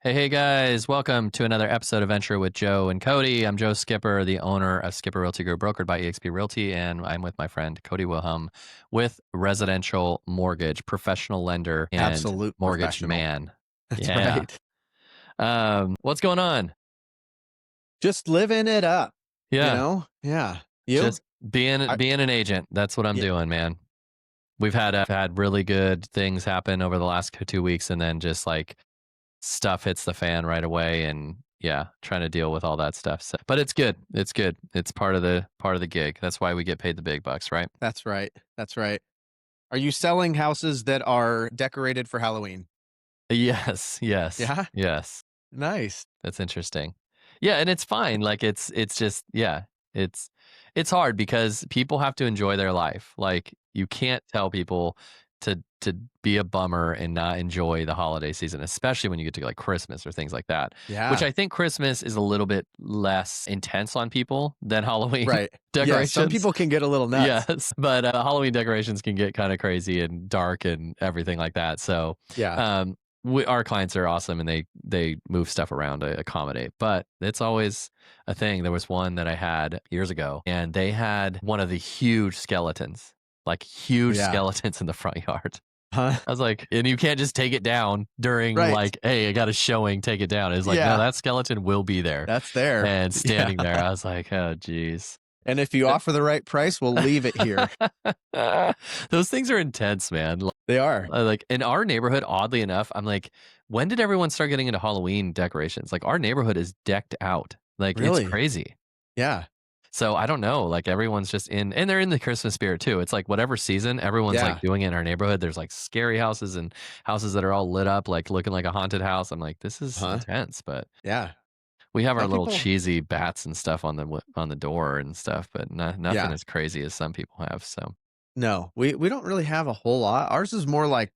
Hey guys, welcome to another episode of Venture with Joe and Cody. I'm Joe Skipper, the owner of Skipper Realty Group, brokered by eXp Realty, and I'm with my friend Cody Wilhelm with Residential Mortgage, professional lender and Absolute mortgage professional. man. That's Yeah. right. What's going on? Just living it up, Yeah, Yeah. You? just being I, being an agent. That's what I'm yeah, doing, man. We've had really good things happen over the last 2 weeks, and then just like stuff hits the fan right away, and yeah, trying to deal with all that stuff. So, but it's good. It's good. It's part of the gig. That's why we get paid the big bucks, right? that's right. That's right. Are you selling houses that are decorated for Halloween? Yes, yes, Yeah. yes. Nice. That's interesting. Yeah, and it's fine. Like it's just yeah, it's it's hard because people have to enjoy their life. Like you can't tell people to be a bummer and not enjoy the holiday season, especially when you get to like Christmas or things like that. Which Yeah. I think Christmas is a little bit less intense on people than Halloween Right. Yeah. Some decorations. people can get a little nuts. Yes, but Halloween decorations can get kind of crazy and dark and everything like that. So, Yeah. um, our clients are awesome and they move stuff around to accommodate, but it's always a thing. There was one that I had years ago, and they had one of the huge skeletons, like huge Yeah. skeletons in the front yard. Huh? I was like, and you can't just take it down during Right. like, hey, I got a showing, take it down. It's like, no, Yeah. that skeleton will be there That's there. and Yeah. standing there. I was like, oh, geez. And if you offer the right price, we'll leave it here. Those things are intense, man. They are. Like in our neighborhood, oddly enough, I'm like, when did everyone start getting into Halloween decorations? Like our neighborhood is decked out. Like it's Really? crazy. Yeah. So I don't know. Like everyone's just in, and they're in the Christmas spirit too. It's like whatever season, everyone's like Yeah. doing it in our neighborhood. There's like scary houses and houses that are all lit up, like looking like a haunted house. I'm like, this is Huh? intense, but Yeah. we have our Some little people, cheesy bats and stuff on the door and stuff, but nothing yeah. as crazy as some people have. So, No, we don't really have a whole lot. Ours is more like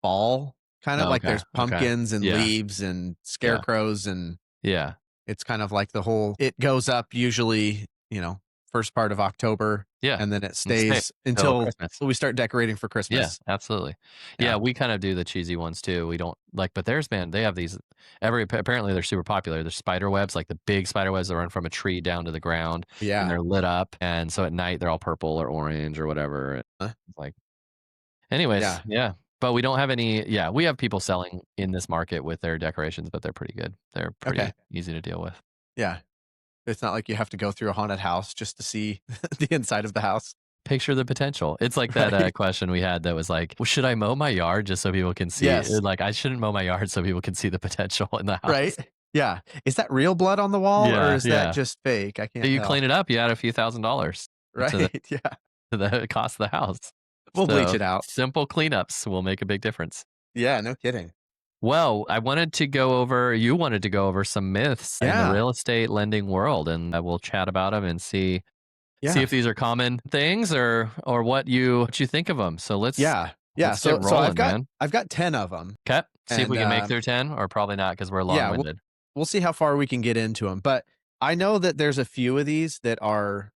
fall, kind of oh, like okay. there's Okay. pumpkins and Yeah. leaves and Yeah. scarecrows, and Yeah. it's kind of like the whole it goes up usually, first part of October, Yeah. and then it And stay stays till until Christmas. we start decorating for Yeah, Christmas. absolutely. Yeah, Yeah. we kind of do the cheesy ones too. We don't like, but there's man, they have these apparently they're super popular. They're spider webs, like the big spider webs that run from a tree down to the ground, and Yeah. they're lit up. And so at night they're all purple or orange or whatever. Huh? It's like, anyways, Yeah. yeah. But we don't have any. Yeah, we have people selling in this market with their decorations, but they're pretty good. They're Okay. pretty easy to deal with. Yeah. It's not like you have to go through a haunted house just to see the inside of the house. Picture the potential. It's like that Right. question we had that was like, well, should I mow my yard just so people can see? Yes. Like, I shouldn't mow my yard so people can see the potential in the Right. house. Yeah. Is that real blood on the wall or Yeah, is that yeah. just fake? I So can't you tell. clean it up, you add a few $1,000s to the Right. Yeah. to the cost of the house. We'll bleach So it out. simple cleanups will make a big difference. Yeah. No kidding. Well, you wanted to go over some myths in the Yeah. real estate lending world, and we'll chat about them and see Yeah. if these are common things or what you think of them. So Yeah. Yeah. let's get So rolling, man. I've got 10 of them, Okay. See if and we can make through 10 or probably not because we're yeah, long-winded. we'll see how far we can get into them. But I know that there's a few of these that are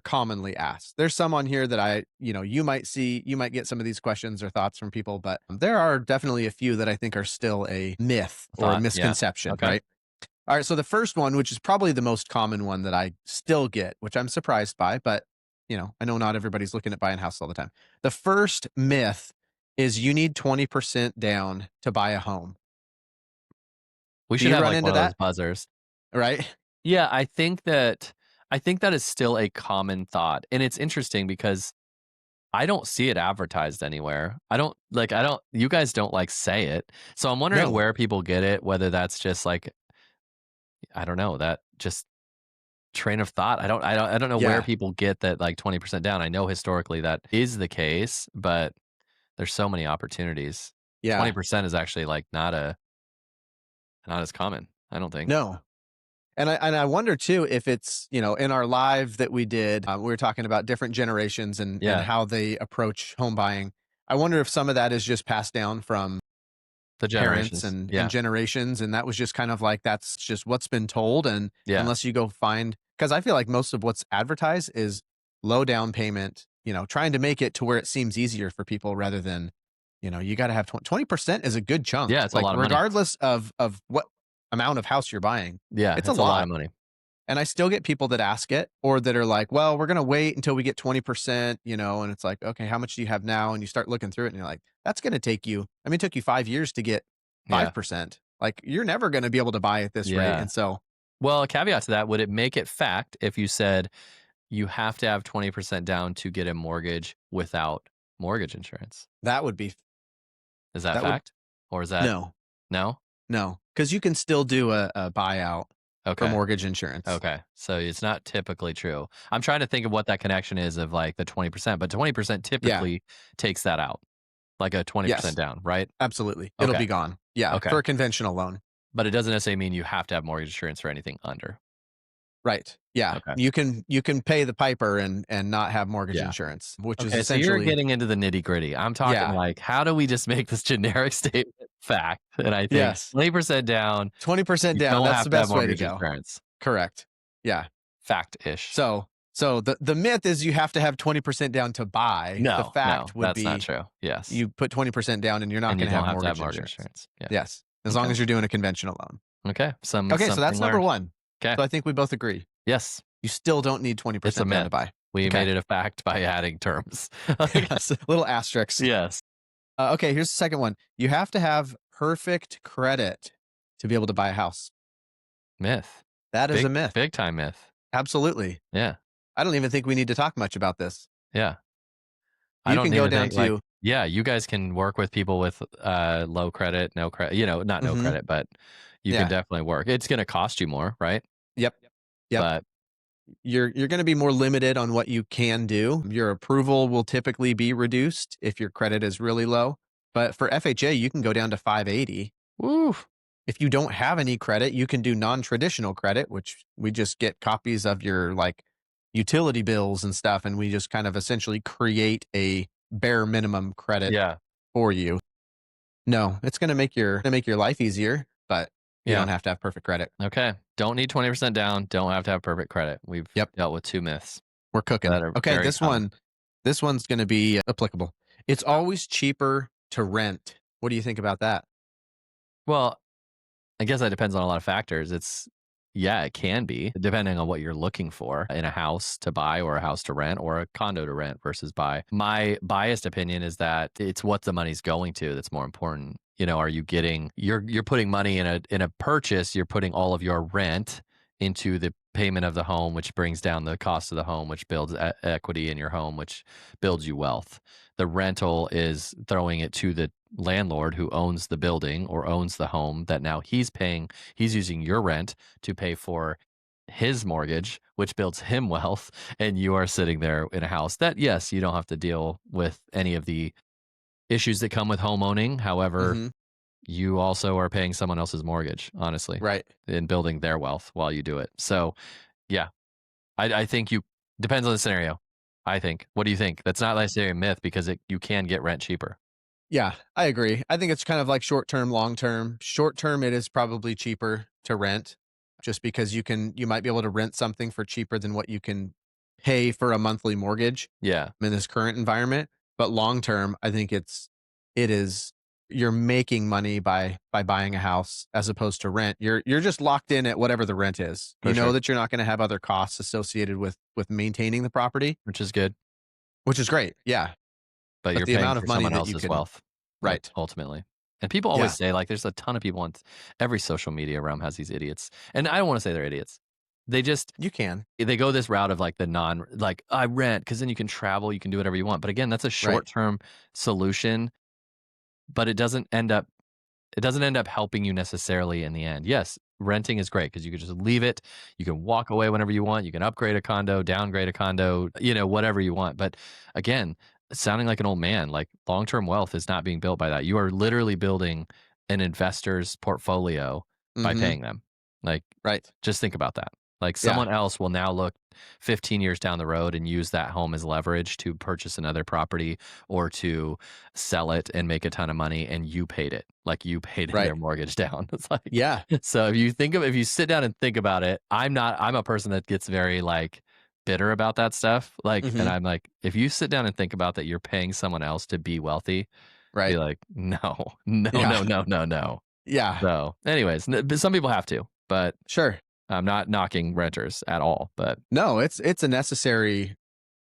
commonly asked. There's some on here that you might get some of these questions or thoughts from people, but there are definitely a few that I think are still a myth or a Thought, yeah. misconception, Okay. right? All right, so the first one, which is probably the most common one that I still get, which I'm surprised by, but I know not everybody's looking at buying a house all the time. The first myth is you need 20% down to buy a home. We Do should you have run like into one of those that? buzzers. Right? Yeah, I think that is still a common thought. And it's interesting because I don't see it advertised anywhere. I don't you guys don't like say it. So I'm wondering No. where people get it, whether that's just like I don't know, that just train of thought. I don't know where Yeah. people get that like 20% down. I know historically that is the case, but there's so many opportunities. Yeah. 20% is actually like not as common, I don't think. No. And I wonder too if it's, in our live that we did, we were talking about different generations and Yeah, how they approach home buying. I wonder if some of that is just passed down from the parents generations. and Yeah. generations, and that was just kind of like that's just what's been told, and Yeah. unless you go find, because I feel like most of what's advertised is low down payment, trying to make it to where it seems easier for people rather than you got to have 20% is a good chunk. Yeah, it's a Like lot of money. regardless of what amount of house you're buying, Yeah, it's a it's a lot lot. of money. And I still get people that ask it or that are like, well, we're going to wait until we get 20%, and it's like, okay, how much do you have now? And you start looking through it and you're like, that's going to take you, I mean, it took you 5 years to get Yeah. 5%. Like you're never going to be able to buy at this rate. Yeah. And so Well, a caveat to that, would it make it fact if you said you have to have 20% down to get a mortgage without mortgage insurance? that would be, Is that that would, fact? Or is that no, no? no, because you can still do a buyout for Okay. mortgage insurance. Okay. So it's not typically true. I'm trying to think of what that connection is of like the 20%, but 20% Yeah. typically takes that out, like a 20% Yes, down, right? absolutely. It'll Okay. be gone. Yeah. Okay. For a conventional loan. But it doesn't necessarily mean you have to have mortgage insurance for anything under. Right. Yeah. Okay. You can pay the piper and not have mortgage Yeah. insurance, which is Okay. So you're essentially, getting into the nitty gritty. I'm talking yeah. like, how do we just make this generic statement fact? And I think Yes. 20% down, 20% you down. don't That's have the to have best way to mortgage go. insurance. Correct. Yeah. Fact ish. So the myth is you have to have 20% down to buy. The No, fact would that's not be true. Yes. you put 20% down and you're not And you going to don't have have to have mortgage mortgage insurance. insurance. Yeah. Yes. As long Okay. as you're doing a conventional loan. Okay. Okay. So that's Something number learned. one. Okay. So I think we both agree. Yes. You still don't need It's a 20% down to myth. buy. We Okay. made it a fact by adding terms. Yes. Little asterisks. Yes. Okay. Here's the second one. You have to have perfect credit to be able to buy a house. Myth. That is a myth. Big time myth. Absolutely. Yeah. I don't even think we need to talk much about this. Yeah. I You don't can go even down think like, to, yeah, you guys can work with people with low credit, no credit, not no Mhm. credit, but you can Yeah. definitely work. It's going to cost you more, right? Yep. Yep. But You're going to be more limited on what you can do. Your approval will typically be reduced if your credit is really low. But for FHA, you can go down to 580. woo, If you don't have any credit, you can do non-traditional credit, which we just get copies of your like utility bills and stuff, and we just kind of essentially create a bare minimum credit yeah. for you. No, it's going to make your life easier, but you Yeah. don't have to have perfect credit. Okay. Don't need 20% down. Don't have to have perfect credit. We've Yep. dealt with two myths We're cooking. that are Okay, very common. this one's going to be applicable. It's always cheaper to rent. What do you think about that? Well, I guess that depends on a lot of factors. Yeah, it can be, depending on what you're looking for in a house to buy or a house to rent or a condo to rent versus buy. My biased opinion is that it's what the money's going to that's more important. Are you getting you're putting money in a purchase, you're putting all of your rent into the payment of the home, which brings down the cost of the home, which builds equity in your home, which builds you wealth. The rental is throwing it to the landlord who owns the building or owns the home that now he's using your rent to pay for his mortgage, which builds him wealth. And you are sitting there in a house that, yes, you don't have to deal with any of the issues that come with home owning. However, Mhm. you also are paying someone else's mortgage, honestly, Right. and building their wealth while you do it. So, yeah, I think depends on the scenario. I think. What do you think? That's not necessarily a myth because you can get rent cheaper. Yeah, I agree. I think it's kind of like short term, long term. Short term, it is probably cheaper to rent just because you might be able to rent something for cheaper than what you can pay for a monthly mortgage Yeah, in this current environment. But long term, I think it is you're making money by buying a house as opposed to rent. You're just locked in at whatever the rent is. for You know sure, that you're not going to have other costs associated with maintaining the property, which is good. which is great. Yeah. But But you're the paying amount for of money someone that you else's can wealth, right. ultimately. And people always Yeah. say, like, there's a ton of people on every social media realm has these idiots. And I don't want to say they're idiots. You can. They go this route of like like, I rent because then you can travel, you can do whatever you want. But again, that's a Right. short term solution, but it doesn't end up helping you necessarily in the end. Yes, renting is great because you can just leave it. You can walk away whenever you want. You can upgrade a condo, downgrade a condo, whatever you want. But again, sounding like an old man, like long-term wealth is not being built by that. You are literally building an investor's portfolio by Mhm. paying them. Like, Right. just think about that. Like Yeah. someone else will now look 15 years down the road and use that home as leverage to purchase another property or to sell it and make a ton of money, and you paid it. Like you paid Right. their mortgage down. It's like, Yeah. so if you sit down and think about it, I'm a person that gets very like bitter about that stuff. Like, and Mhm. I'm like, if you sit down and think about that you're paying someone else to be wealthy, Be Right. like, "No, no, Yeah. no, no, no, no." Yeah. So, anyways, but some people have to, but Sure. I'm not knocking renters at all, but No, it's a necessary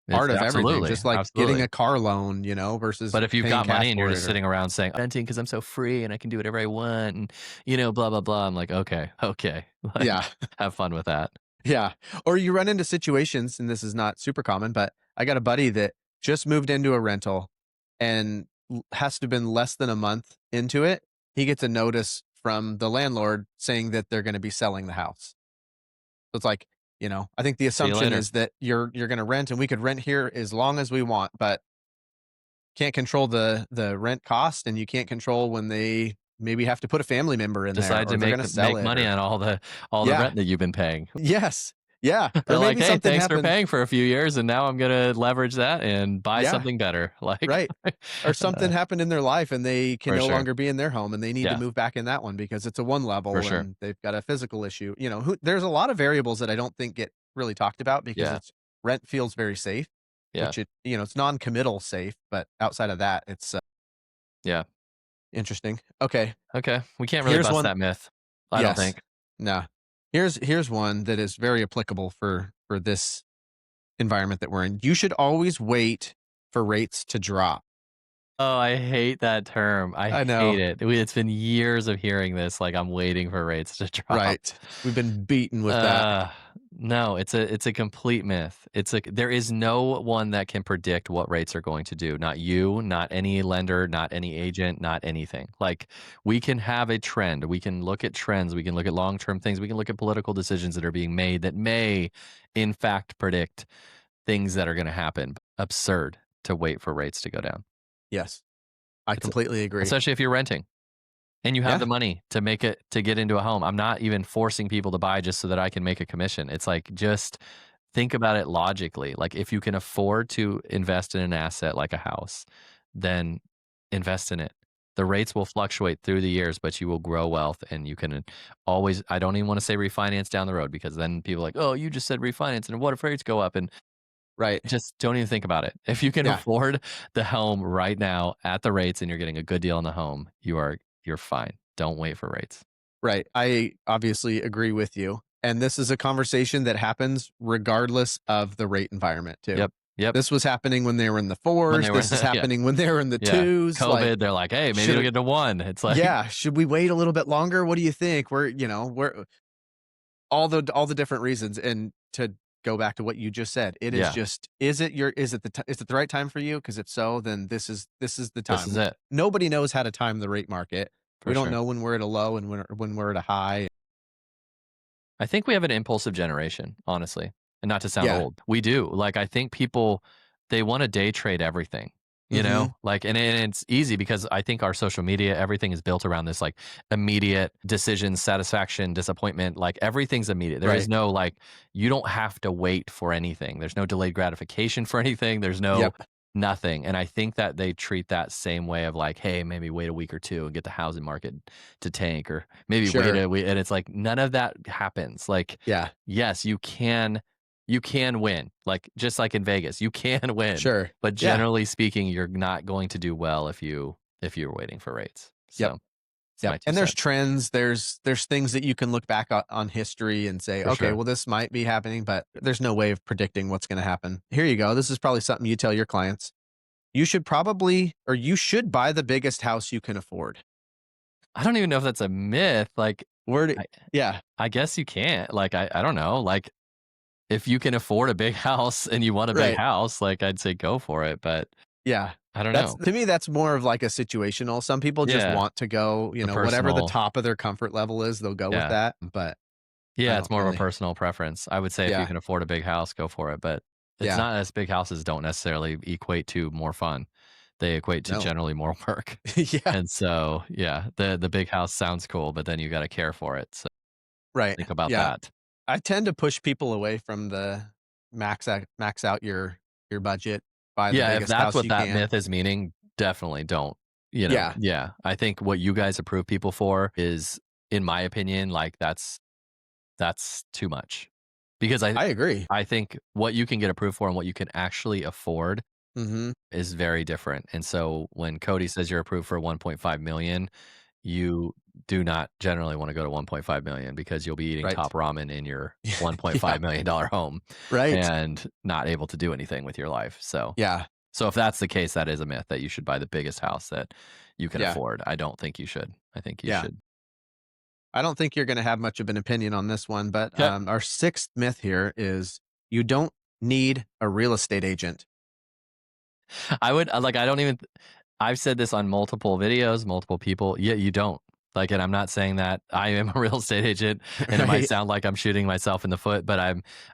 it's part of everything, absolutely, just like getting absolutely. a car loan, versus But if you've paying got cash money and you're for just it or sitting around saying, "Renting because 'cause I'm so free and I can do whatever I want," and, blah, blah, blah, I'm like, "Okay, okay." Like, yeah. have fun with that. Yeah. Or you run into situations, and this is not super common, but I got a buddy that just moved into a rental and has to have been less than a month into it. He gets a notice from the landlord saying that they're going to be selling the house. So it's like, I think the See you assumption later. is that you're going to rent and we could rent here as long as we want, but can't control the rent cost and you can't control when they maybe have to put a family member in there Decide or to they're make going to sell make it money or on all the yeah. rent that you've been paying. Yes. Yeah. They're Or like, maybe "Hey, something thanks for happens. paying for a few years, and now I'm gonna leverage that and buy Yeah. something better." Like, Right. Or something happened in their life and they can for no sure. longer be in their home and they need to Yeah, move back in that one because it's a one for level sure. and they've got a physical issue. There's a lot of variables that I don't think get really talked about because Yeah, it's rent feels very safe, yeah, which it's non-committal safe, but outside of that, it's yeah. interesting. Okay. Okay, we can't really Here's bust one. that myth, I don't Yes. think. Nah. Here's one that is very applicable for this environment that we're in. You should always wait for rates to drop. Oh, I hate that term. I I hate know. it. It's been years of hearing this, like, I'm waiting for rates to drop. Right. We've been beaten with that. Uh, no, it's a complete myth. There is no one that can predict what rates are going to do. Not you, not any lender, not any agent, not anything. Like, we can have a trend. We can look at trends. We can look at long-term things. We can look at political decisions that are being made that may, in fact, predict things that are going to happen. Absurd to wait for rates to go down. Yes. I It's completely agree. especially if you're renting. And you have Yeah. the money to get into a home. I'm not even forcing people to buy just so that I can make a commission. It's like, just think about it logically. Like, if you can afford to invest in an asset like a house, then invest in it. The rates will fluctuate through the years, but you will grow wealth and you can always, I don't even want to say refinance down the road because then people are like, "Oh, you just said refinance and what if rates go up?" And Right. just don't even think about it. If you can Yeah. afford the home right now at the rates and you're getting a good deal on the home, you're fine. Don't wait for rates. Right. I obviously agree with you. And this is a conversation that happens regardless of the rate environment too. Yep. Yep. This was happening when they were in the When fours. they were This is yeah, happening when they were in the yeah. twos. Like, COVID, they're like, "Hey, maybe it'll should get to 1." It's like, yeah, should we wait a little bit longer? What do you think? We're all the different reasons. And to go back to what you just said, it is yeah, just is it the right time for you? Because if so, then this is the this is time. it Nobody knows how to time the rate market. We for don't sure. know when we're at a low and when we're at a high. I think we have an impulsive generation, honestly, and not to sound Yeah. old. We do. Like, I think people, they wanna day trade everything, Mhm. Like, and it's easy because I think our social media, everything is built around this, like, immediate decision, satisfaction, disappointment, like, everything's immediate. There is Right. no, like, you don't have to wait for anything. There's no delayed gratification for anything. There's no Yep. nothing, and I think that they treat that same way of like, "Hey, maybe wait a week or 2 and get the housing market to tank," or maybe wait Sure. a week, and it's like, none of that happens. Like, Yeah. yes, you can win, like, just like in Vegas, you can win, Sure. but Yeah. generally speaking, you're not going to do well if you're waiting for rates. Yep. So, it's Yep. my 2 And there's cents, trends, there's things that you can look back on history and say, for "Okay, sure. well, this might be happening, but there's no way of predicting what's gonna happen." Here you go. This is probably something you tell your clients. You should buy the biggest house you can afford. I don't even know if that's a myth, like, Where do I Yeah. I guess you can't, like, I don't know, like, if you can afford a big house and you want a big Right. house, like, I'd say go for it, but Yeah. I don't That's know. to me, that's more of like a situational. Some people just Yeah, want to go, the whatever the personal top of their comfort level is, they'll go with yeah. that, but I Yeah, it's don't more of a really. personal preference. I would say if you Yeah. can afford a big house, go for it, but it's Yeah. not as big houses don't necessarily equate to more fun. They equate to No. generally more work. Yeah. And so, yeah, the big house sounds cool, but then you gotta care for it, so Right. think about Yeah. that. I tend to push people away from the max out your budget, buy the Yeah, if biggest that's house what you that can. myth is meaning, definitely don't, Yeah, yeah, I think what you guys approve people for is, in my opinion, like, that's too much. Because I I agree. I think what you can get approved for and what you can actually afford Mhm. is very different. And so when Cody says you're approved for 1.5 million, you do not generally want to go to 1.5 million because you'll be eating Right. top ramen in your Yeah. $1.5 million home Right. and not able to do anything with your life. Yeah. So if that's the case, that is a myth that you should buy the biggest house that you can Yeah. afford. I don't think you should. I think you Yeah. should. I don't think you're gonna have much of an opinion on this one, but, Okay. our 6th myth here is you don't need a real estate agent. I would like I don't even I've said this on multiple videos, multiple people. Yeah, you don't. Like, and I'm not saying that I am a real estate agent and it might Right? sound like I'm shooting myself in the foot, but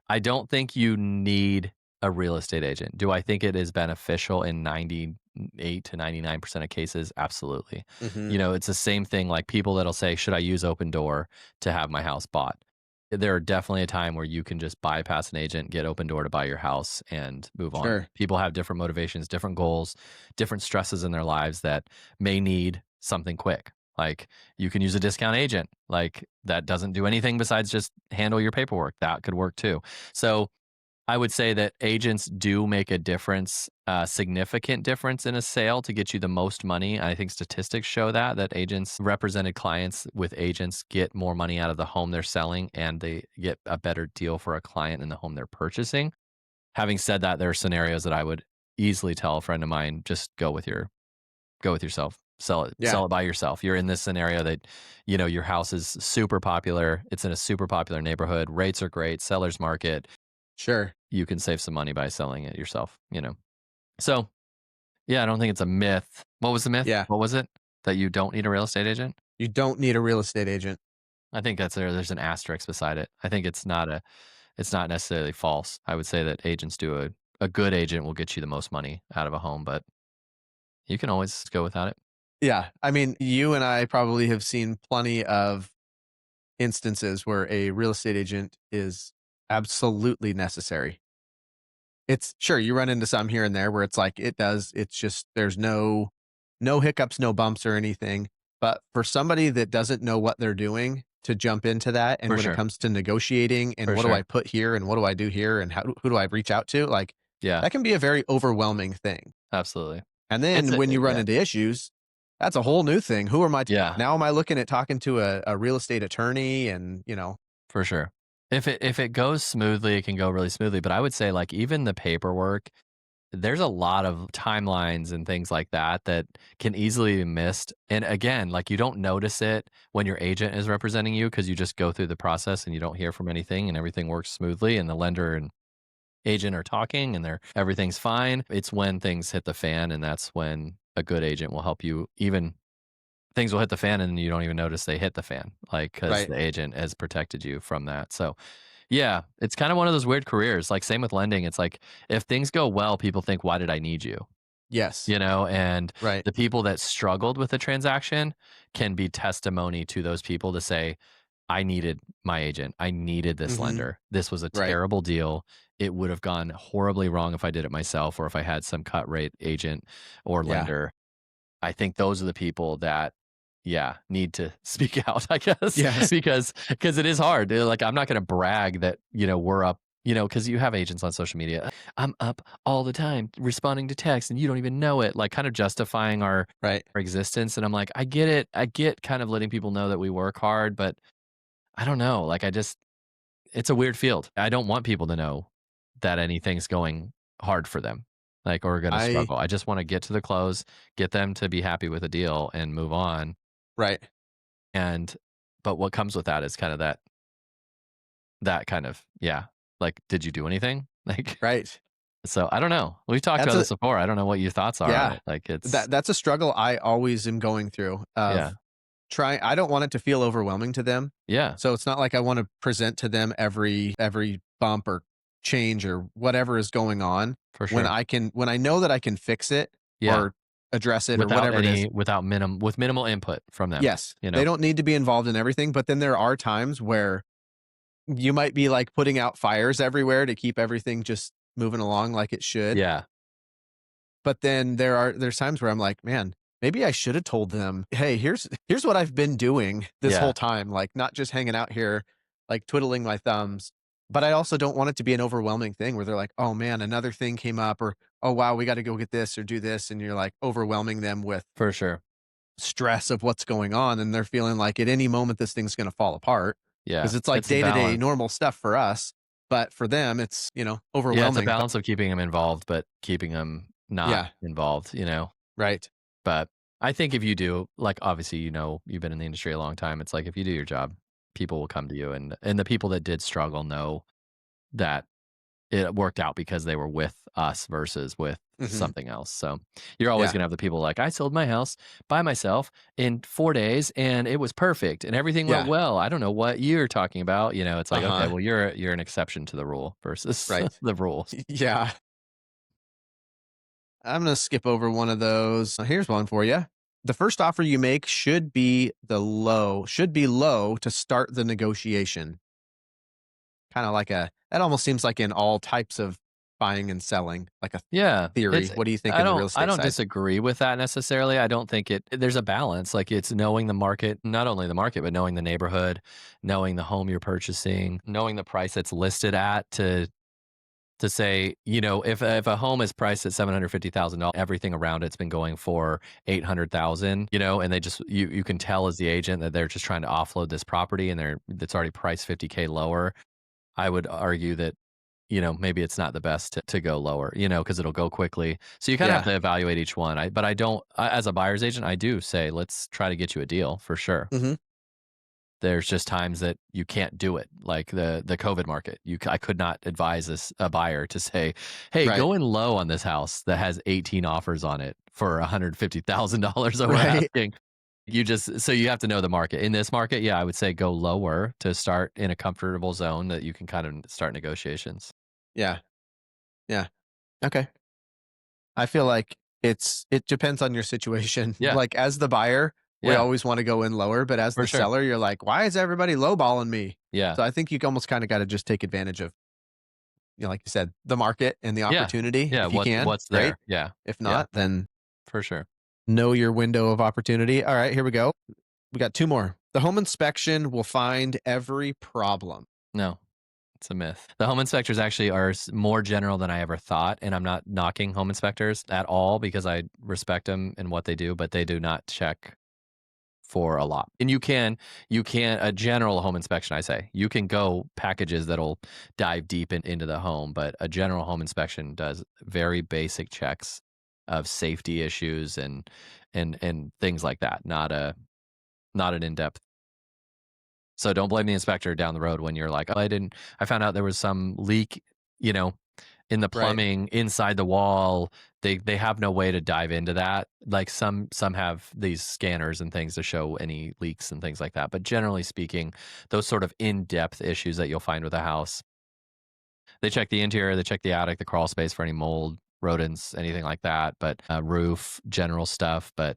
I don't think you need a real estate agent. Do I think it is beneficial in 98 to 99% of cases? Absolutely. Mhm. It's the same thing like people that'll say, "Should I use Open Door to have my house bought?" There are definitely a time where you can just bypass an agent, get Open Door to buy your house and move on. Sure. People have different motivations, different goals, different stresses in their lives that may need something quick. Like you can use a discount agent, like that doesn't do anything besides just handle your paperwork. That could work too. So I would say that agents do make a difference, a significant difference in a sale to get you the most money. I think statistics show that agents, represented clients with agents get more money out of the home they're selling and they get a better deal for a client in the home they're purchasing. Having said that, there are scenarios that I would easily tell a friend of mine, just go with yourself. Yeah. Sell it by yourself. You're in this scenario that, your house is super popular. It's in a super popular neighborhood. Rates are great, seller's market. Sure. You can save some money by selling it yourself. So, yeah, I don't think it's a myth. What was the myth? Yeah. What was it? That you don't need a real estate agent? You don't need a real estate agent. I think there's an asterisk beside it. I think it's not necessarily false. I would say that agents do a good agent will get you the most money out of a home, but you can always go without it. Yeah. I mean, you and I probably have seen plenty of instances where a real estate agent is absolutely necessary. It's sure, you run into some here and there where it's like, it's just there's no hiccups, no bumps or anything, but for somebody that doesn't know what they're doing to jump into that, and For when it sure. comes to negotiating and For what do sure. I put here and what do I do here and who do I reach out to, like, Yeah, that can be a very overwhelming thing. absolutely. And then when you run Yeah. into issues, that's a whole new thing. Who am I Yeah. now am I looking at talking to a real estate attorney and, For sure. If it goes smoothly, it can go really smoothly, but I would say, like, even the paperwork, there's a lot of timelines and things like that can easily be missed, and again, like, you don't notice it when your agent is representing you because you just go through the process and you don't hear from anything and everything works smoothly and the lender and agent are talking and everything's fine. It's when things hit the fan, and that's when a good agent will help you even things will hit the fan and you don't even notice they hit the fan, like, because right. the agent has protected you from that. So, yeah, it's kinda one of those weird careers, like, same with lending, it's like, if things go well, people think, "Why did I need you?" Yes. And Right. the people that struggled with the transaction can be testimony to those people to say, "I needed my agent. I needed this Mhm. lender. This was a Right. terrible deal. It would have gone horribly wrong if I did it myself or if I had some cut rate agent or Yeah. lender." I think those are the people that, yeah, need to speak out, I guess, Yes. because it is hard. Like, I'm not gonna brag that, we're up, because you have agents on social media. "I'm up all the time responding to texts, and you don't even know it," like, kind of justifying Right. our existence, and I'm like, "I get it. I get kind of letting people know that we work hard, but I don't know, like, it's a weird field. I don't want people to know that anything's going hard for them, like, or gonna I struggle. I just wanna get to the close, get them to be happy with a deal and move on, right. and but what comes with that is kinda that kind of yeah, like, "Did you do anything?" Like, Right. so I don't know. We've talked That's about a this before. I don't know what your thoughts are on yeah. it. Like, That's a struggle I always am going through yeah. of I don't want it to feel overwhelming to them. Yeah, So it's not like I wanna present to them every bump or change or whatever is going on for sure. when I know that I can fix it Yeah, or address it or whatever it is. with minimal input from them, Yes, you they know? don't need to be involved in everything, but then there are times where you might be, like, putting out fires everywhere to keep everything just moving along like it should. Yeah, But then there's times where I'm like, "Man, maybe I should have told them, 'Hey, here's what I've been doing this yeah. whole time,' like, not just hanging out here, like, twiddling my thumbs." But I also don't want it to be an overwhelming thing where they're like, "Oh, man, another thing came up," or "Oh, wow, we gotta go get this or do this," and you're, like, overwhelming them with For sure. stress of what's going on, and they're feeling like at any moment this thing's gonna fall apart Yeah. because it's like It's a day-to-day balance. normal stuff for us, but for them, it's, Yeah, it's a overwhelming, but balance of keeping them involved, but keeping them not yeah, involved, right. But I think if you do, like, obviously, you've been in the industry a long time. It's like if you do your job, people will come to you, and the people that did struggle know that it worked out because they were with us versus with Mhm. something else. So you're always Yeah, gonna have the people like, "I sold my house by myself in 4 days, and it was perfect, and everything went yeah, well. I don't know what you're talking about." It's like, okay, uh-huh, well, you're an exception to the rule versus right. the rules. Yeah. I'm gonna skip over one of those. Here's one for you. The first offer you make should be low to start the negotiation. Kinda like that almost seems like in all types of buying and selling, like a Yeah, theory. it's What do you think I in the real don't I estate don't side? disagree with that necessarily. I don't think there's a balance. Like it's knowing the market, not only the market, but knowing the neighborhood, knowing the home you're purchasing, knowing the price it's listed at to say, if a home is priced at $750,000, everything around it's been going for 800,000, and they just you can tell as the agent that they're just trying to offload this property and it's already priced 50K lower. I would argue that maybe it's not the best to go lower, because it'll go quickly. So you kind of have Yeah. to evaluate each one. But I don't, as a buyer's agent, I do say, let's try to get you a deal for sure. Mhm. There's just times that you can't do it, like the COVID market. I could not advise a buyer to say, "Hey, Right. go in low on this house that has 18 offers on it for $150,000 over Right. asking." So you have to know the market. In this market, yeah, I would say go lower to start in a comfortable zone that you can kind of start negotiations. Yeah. Yeah. Okay. I feel like it depends on your situation. Yeah, Like, as the buyer, we yeah, always wanna go in lower, but as for the sure. seller, you're like, "Why is everybody lowballing me?" Yeah. So I think you almost kinda gotta just take advantage of, like you said, the market and the Yeah. opportunity Yeah, if you can, what's great. there? Yeah. If Yeah, not, then for sure. know your window of opportunity. Alright, here we go. We got 2 more. The home inspection will find every problem. No, it's a myth. The home inspectors actually are more general than I ever thought, and I'm not knocking home inspectors at all because I respect them and what they do, but they do not check for a lot. And you can a general home inspection, I say. You can go packages that'll dive deep into the home, but a general home inspection does very basic checks of safety issues and things like that, not an in-depth. So don't blame the inspector down the road when you're like, "Oh, I found out there was some leak, you know, in the Right. plumbing inside the wall." They have no way to dive into that. Like some have these scanners and things to show any leaks and things like that. But generally speaking, those sort of in-depth issues that you'll find with a house, they check the interior, they check the attic, the crawl space for any mold, rodents, anything like that, but roof, general stuff, but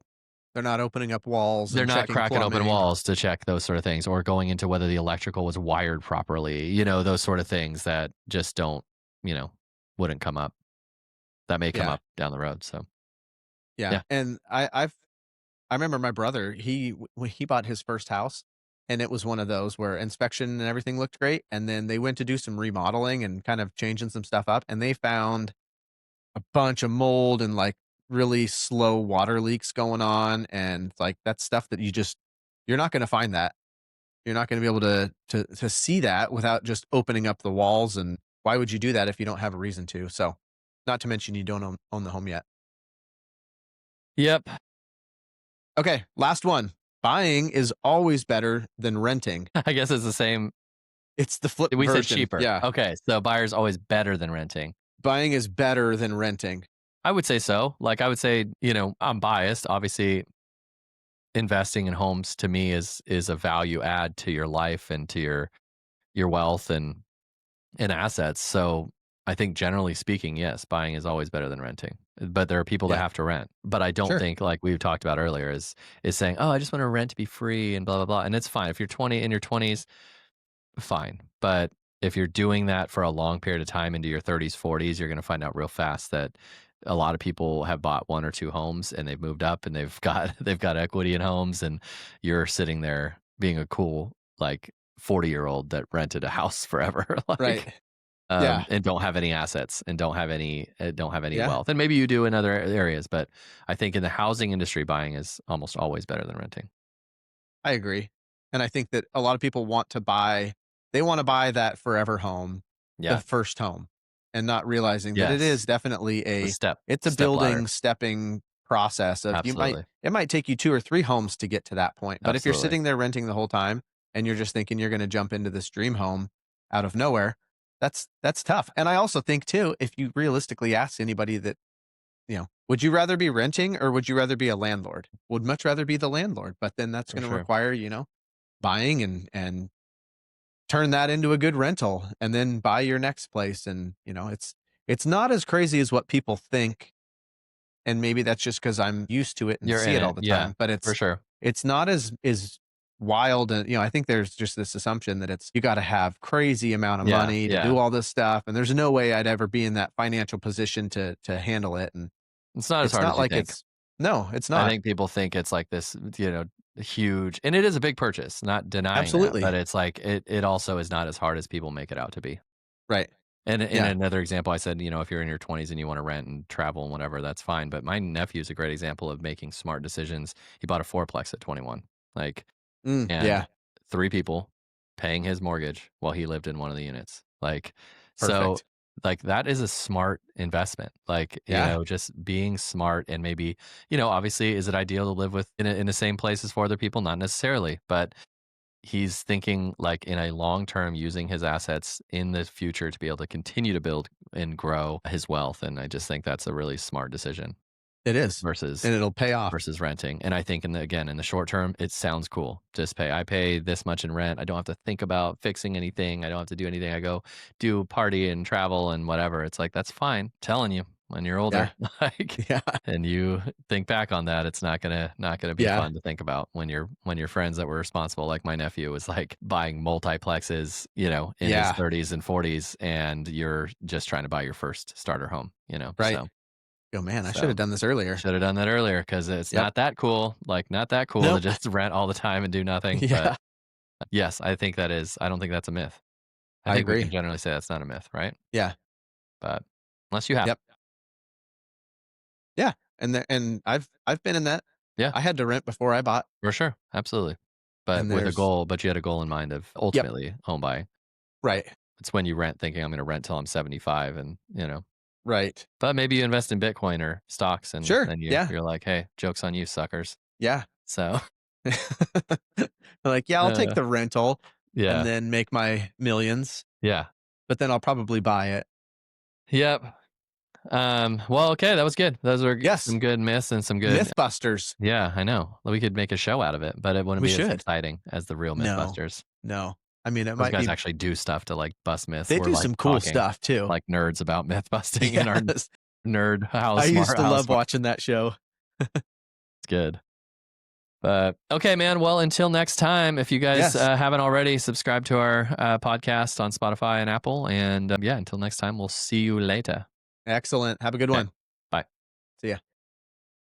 They're not opening up walls they're and not checking cracking open plumbing. walls to check those sort of things or going into whether the electrical was wired properly, those sort of things that just don't, you know, wouldn't come up. That may come Yeah. up down the road. So, Yeah, yeah. and I remember my brother, when he bought his first house, and it was one of those where inspection and everything looked great, and then they went to do some remodeling and kind of changing some stuff up, and they found a bunch of mold and, like, really slow water leaks going on, and, like, that's stuff that you're not gonna find that. You're not gonna be able to see that without just opening up the walls, and why would you do that if you don't have a reason to? So, not to mention you don't own the home yet. Yep. Okay, last one. Buying is always better than renting. I guess it's the same. It's the flip We said version. cheaper. Yeah. Okay. So buyer's always better than renting. Buying is better than renting. I would say so. Like I would say, I'm biased. Obviously, investing in homes to me is a value add to your life and to your wealth and assets. So I think generally speaking, yes, buying is always better than renting. But there are people that Yeah. have to rent. But I don't Sure. think like we've talked about earlier is saying, "Oh, I just want to rent to be free and blah blah blah." And it's fine. If you're 20 in your 20s, fine. But if you're doing that for a long period of time into your 30s, 40s, you're going to find out real fast that a lot of people have bought one or two homes and they've moved up and they've got they've got equity in homes and you're sitting there being a cool like 40-year-old that rented a house forever. Right. Like Yeah. and don't have any assets and don't have any Yeah. wealth. And maybe you do in other areas, but I think in the housing industry, buying is almost always better than renting. I agree. And I think that a lot of people want to buy they wanna buy that forever home, the Yeah. first home, and not realizing that it Yes. is definitely The it's a step ladder. building, stepping process of Absolutely. it might take you 2 or 3 homes to get to that point, but if you're Absolutely. sitting there renting the whole time and you're just thinking you're gonna jump into this dream home out of nowhere, that's tough. And I also think too, if you realistically ask anybody that, would you rather be renting or would you rather be a landlord? Would much rather be the landlord, but then that's For gonna sure. require, buying and turn that into a good rental and then buy your next place, and, it's not as crazy as what people think, and maybe that's just because 'cause I'm used to it and You're see in it all it. the Yeah. time, but For sure. it's not as wild, and, I think there's just this assumption that you gotta have crazy amount of Yeah. money to Yeah. do all this stuff, and there's no way I'd ever be in that financial position to handle it, and It's not as it's hard not as you like think. it's no, it's I not. think people think it's like this, huge, and it is a big purchase, not denying that, but Absolutely. it's like it also is not as hard as people make it out to be. Right. And in Yeah. another example, I said, if you're in your 20s and you want to rent and travel and whatever, that's fine. But my nephew is a great example of making smart decisions. He bought a fourplex at 21, like, and Yeah. 3 people paying his mortgage while he lived in one of the units. Like, so, Perfect. like, that is a smart investment. Like, Yeah. just being smart and maybe, obviously, is it ideal to live with in the same place as 4 other people? Not necessarily, but he's thinking like in a long term, using his assets in the future to be able to continue to build and grow his wealth. And I just think that's a really smart decision It is, versus and it'll pay off. renting. And I think again, in the short term, it sounds cool. Just I pay this much in rent. I don't have to think about fixing anything. I don't have to do anything. I go do party and travel and whatever. It's like, that's fine. Telling you, when you're older, Yeah. like, Yeah. and you think back on that, it's not gonna be Yeah. fun to think about when your friends that were responsible, like my nephew was like buying multiplexes, in his Yeah. 30s and 40s, and you're just trying to buy your first starter home, Right. so Oh, man, I should so have done this earlier. should have done that earlier because it's Yep. not that cool, like, not that cool to Nope. just rent all the time and do nothing, but Yeah. yes, I don't think that's a myth. I I think we can agree. generally say that's not a myth, right? Yeah. But unless you have. Yep. Yeah. And I've been in that. Yeah, I had to rent before I bought, for sure, absolutely. and But you had a goal in mind of yep. ultimately home buying. Right. It's when you rent thinking, "I'm gonna rent till I'm 75," and, Right. but maybe you invest in Bitcoin or stocks, and Sure. then Yeah. you're like, "Hey, joke's on you, suckers." Yeah. So, Like, "Yeah, I'll take uh, the rental and yeah, then make my millions, yeah. but then I'll probably buy it." Yep. Well, okay, that was good. Those were Yes. some good myths and some good. Mythbusters. Yeah, I know. We could make a show out of it, but it wouldn't We be as should. exciting as the real No. Mythbusters. No. I mean, it Those might guys be actually do stuff to, like, bust myths. they We're, do like, some cool talking stuff too. like nerds about myth busting in our Yes. nerd I used to how love smart watching that show. it's good. But okay, man. Well, until next time, if you guys Yes. haven't already, subscribe to our podcast on Spotify and Apple. And yeah, until next time, we'll see you later. Excellent. Have a good Okay. one. Bye. See ya.